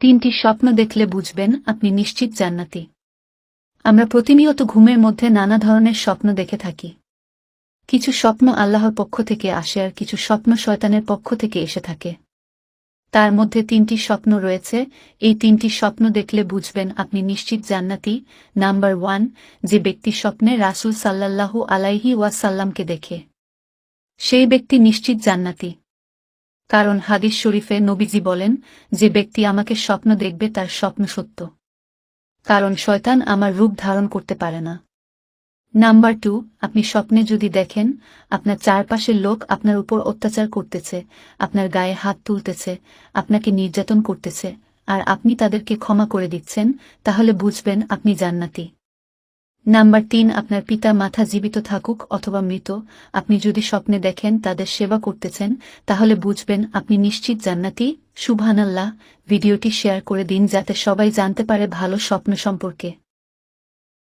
তিনটি স্বপ্ন দেখলে বুঝবেন আপনি নিশ্চিত জান্নাতি। আমরা প্রতিনিয়ত ঘুমের মধ্যে নানা ধরনের স্বপ্ন দেখে থাকি। কিছু স্বপ্ন আল্লাহর পক্ষ থেকে আসে আর কিছু স্বপ্ন শয়তানের পক্ষ থেকে এসে থাকে। তার মধ্যে তিনটি স্বপ্ন রয়েছে, এই তিনটি স্বপ্ন দেখলে বুঝবেন আপনি নিশ্চিত জান্নাতি। নাম্বার 1, যে ব্যক্তি স্বপ্নে রাসূল সাল্লাল্লাহু আলাইহি ওয়াসাল্লামকে দেখে, সেই ব্যক্তি নিশ্চিত জান্নাতি। কারণ হাদিস শরীফে নবীজি বলেন, যে ব্যক্তি আমাকে স্বপ্ন দেখবে তার স্বপ্ন সত্য, কারণ শয়তান আমার রূপ ধারণ করতে পারে না। নাম্বার 2, আপনি স্বপ্নে যদি দেখেন আপনার চারপাশের লোক আপনার উপর অত্যাচার করতেছে, আপনার গায়ে হাত তুলতেছে, আপনাকে নির্যাতন করতেছে, আর আপনি তাদেরকে ক্ষমা করে দিচ্ছেন, তাহলে বুঝবেন আপনি জান্নাতি। নাম্বার 3, আপনার পিতা মাতা জীবিত থাকুক অথবা মৃত, আপনি যদি স্বপ্নে দেখেন তাদের সেবা করতেছেন, তাহলে বুঝবেন আপনি নিশ্চিত জান্নাতি। সুবহানাল্লাহ। ভিডিওটি শেয়ার করে দিন যাতে সবাই জানতে পারে ভালো স্বপ্ন সম্পর্কে।